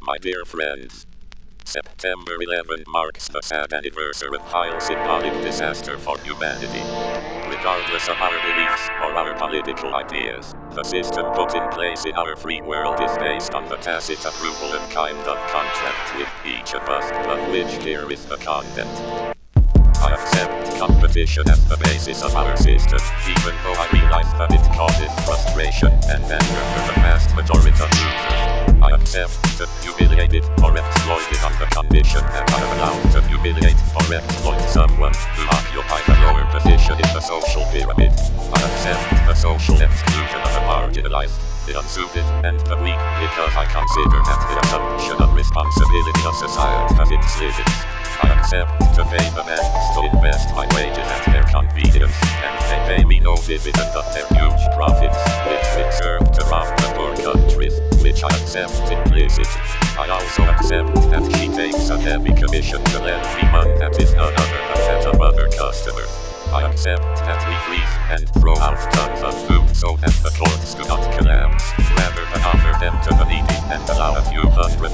my dear friends. September 11 marks the sad anniversary of Hail symbolic disaster for humanity. Regardless of our beliefs or our political ideas, the system put in place in our free world is based on the tacit approval and kind of contract with each of us, of which here is the content. I accept competition as the basis of our system, even though I realize that it causes frustration and anger for the vast majority of users. I accept to humiliated or exploited on the condition that I am allowed to humiliate or exploit someone who occupies a lower position in the social pyramid. I accept the social exclusion of the marginalized, the unsuited, and the weak, because I consider that the assumption of responsibility of society has its limits. I accept to pay the banks to invest my wages at their convenience, and they pay me no dividend of their huge profits, which they serve to rob the poor countries, which I accept implicitly. I also accept that she takes a heavy commission to lend me money that is none other than that of other customers. I accept that we freeze and throw out tons of food so that the courts do not collapse, rather than offer them to the needy and allow a few 100,000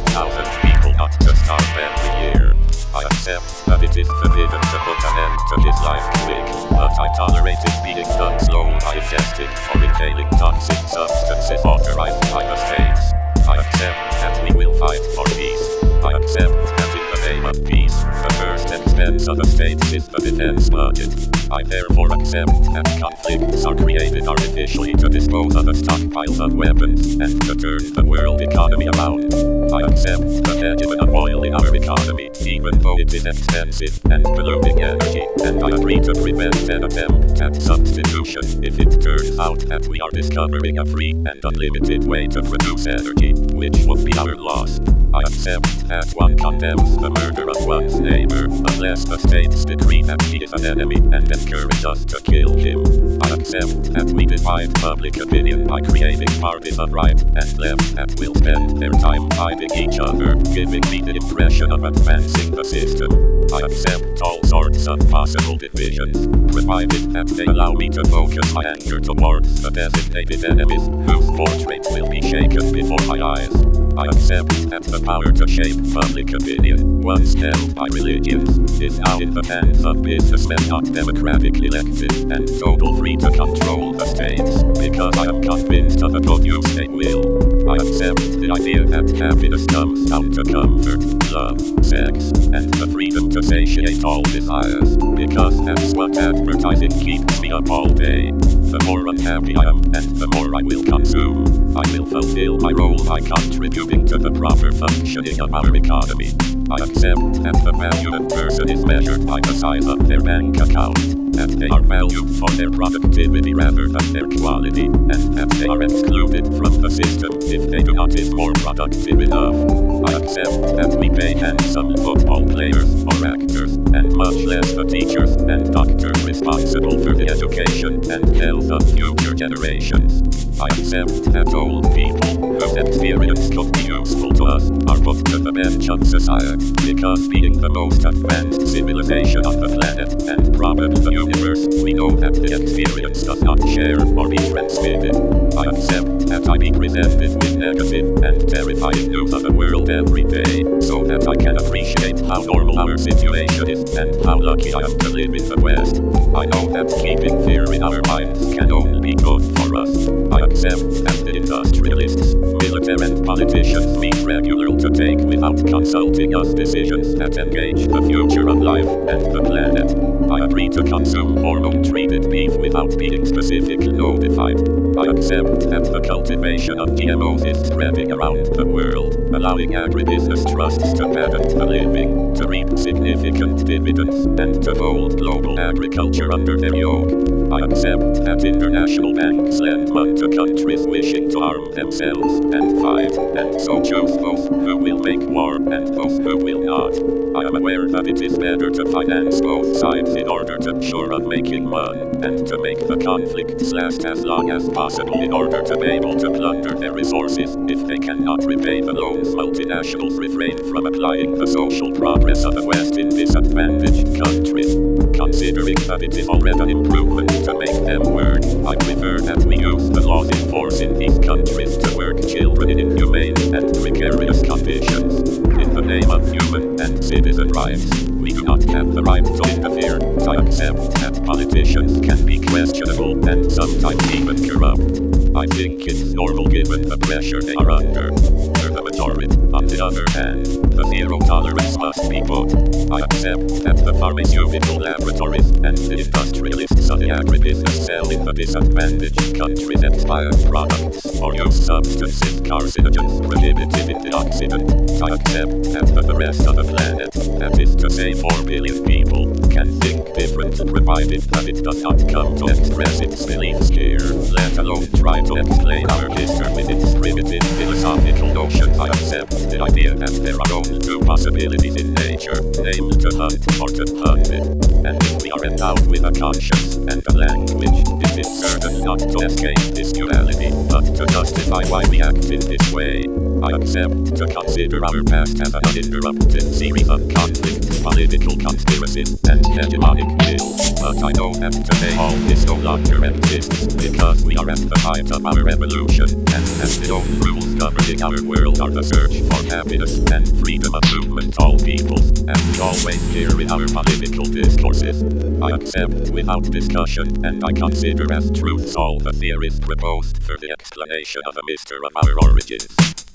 people not to starve every year. I accept that it is forbidden to put an end to his life quick, but I tolerate it being done slow by ingesting or inhaling toxic substances authorized by the states. I accept that we will fight for peace. I accept that in the name of peace, the first expense of the states is the defense budget. I therefore accept that conflicts are created artificially to dispose of the stockpiles of weapons and to turn the world economy around. I accept the hegemony of oil in our economy, even though it is expensive and polluting energy, and I agree to prevent an attempt at substitution if it turns out that we are discovering a free and unlimited way to produce energy, which would be our loss. I accept that one condemns the murder of one's neighbor, unless the states decree that he is an enemy and encourage us to kill him. I accept that we divide public opinion by creating parties of right and left that will spend their time fighting each other, giving me the impression of advancing the system. I accept all sorts of possible divisions, provided that they allow me to focus my anger towards the designated enemies, whose portrait will be shaken before my eyes. I accept that the power to shape public opinion, once held by religions, is now in the hands of businessmen not democratically elected, and total free to control the states, because I am convinced of the good use they will. I accept the idea that happiness comes down to comfort, love, sex, and the freedom to satiate all desires, because that's what advertising keeps me up all day. The more unhappy I am, and the more I will consume, I will fulfill my role by contributing to the proper functioning of our economy. I accept that the value of a person is measured by the size of their bank account, that they are valued for their productivity rather than their quality, and that they are excluded from the system if they do not is more productive enough. I accept that we pay handsome football players or actors, and much less the teachers and doctors responsible for the education and health of future generations. I accept that old people whose experience could be useful to us are put to the bench of society, because being the most advanced civilization on the planet and probably the universe, we know that the experience does not share or be transmitted. I accept that I be presented with negative and terrifying news of the world every day, so that I can appreciate how normal our situation is and how lucky I am to live in the West. I know that keeping fear in our minds can only be good for us. I accept that the industrialists, military and politicians meet regularly to take without consulting us decisions that engage the future of life and the planet. I agree to consume hormone-treated beef without being specifically notified. I accept that the cultivation of GMOs is spreading around the world, allowing agribusiness trusts to patent the living, to reap significant dividends, and to hold global agriculture under their yoke. I accept that international banks lend money to countries wishing to arm themselves and fight, and so choose those who will make war and those who will not. I am aware that it is better to finance both sides in order to be sure of making money, and to make the conflicts last as long as possible in order to be able to plunder their resources. If they cannot repay the loans, multinationals refrain from applying the social progress of the West in disadvantaged countries. Considering that it is already an improvement to make them work, I prefer that we use the laws in force in these countries to work children in inhumane and precarious conditions. In the name of human and citizen rights, we do not have the right to interfere. I accept that politicians can be questionable and sometimes even corrupt. I think it's normal given the pressure they are under. For the majority, on the other hand, the zero tolerance must be put. I accept that the pharmaceutical laboratories and the industrialists of the agribusiness sell in the disadvantaged countries expired products or use substances carcinogens prohibited in the Occident. I accept that the rest of the planet, that is to say 4 billion people, can think different provided that it does not come to express its beliefs here, let alone try to explain our history with its primitive philosophical notions. I accept the idea that there are only 2 possibilities in nature, namely to hunt or to hunt it. And if we are endowed with a conscience and a language, it is certain not to escape this duality, but to justify why we act in this way. I accept to consider our past as an uninterrupted series of conflicts, political conspiracies, and hegemonic will. But I know that today all this no longer exists, because we are at the height of our evolution, and that the only rules governing our world are the search for happiness and freedom of movement all peoples, as we always hear in our political discourses. I accept without discussion, and I consider as truths all the theories proposed for the explanation of the mystery of our origins.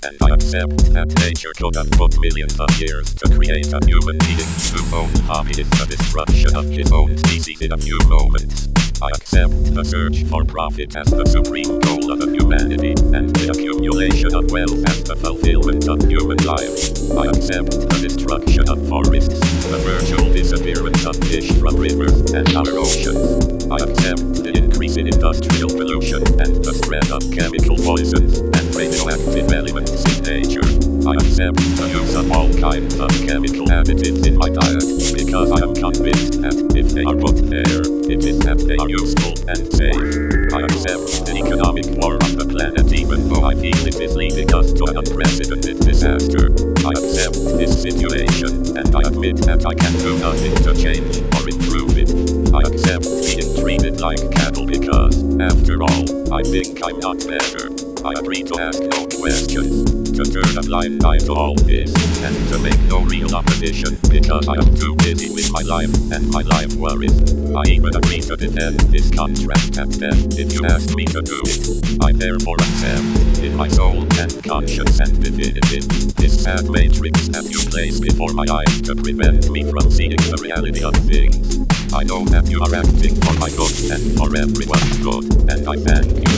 And I accept that nature could have put millions of years to create a human being whose only hobby is the destruction of his own species in a few moments. I accept the search for profit as the supreme goal of humanity, and the accumulation of wealth as the fulfillment of human life. I accept the destruction of forests, the virtual disappearance of fish from rivers and our oceans. I accept the increase in industrial pollution and the spread of chemical poisons and radioactive elements in nature. I accept the use of all kinds of chemical additives in my diet, because I am convinced that if they are put there, it is that they are useful and safe. I accept the economic war on the planet, even though I feel it is leading us to an unprecedented disaster. I accept this situation, and I admit that I can do nothing to change or improve it. I accept being treated like cattle because, after all, I think I'm not better. I agree to ask no questions, to turn a blind eye to all this, and to make no real opposition because I am too busy with my life and my life worries. I even agree to defend this contract at death if you ask me to do it. I therefore accept, in my soul and conscience and divinity, this sad matrix that you place before my eyes to prevent me from seeing the reality of things. I know that you are acting for my good and for everyone's good, and I thank you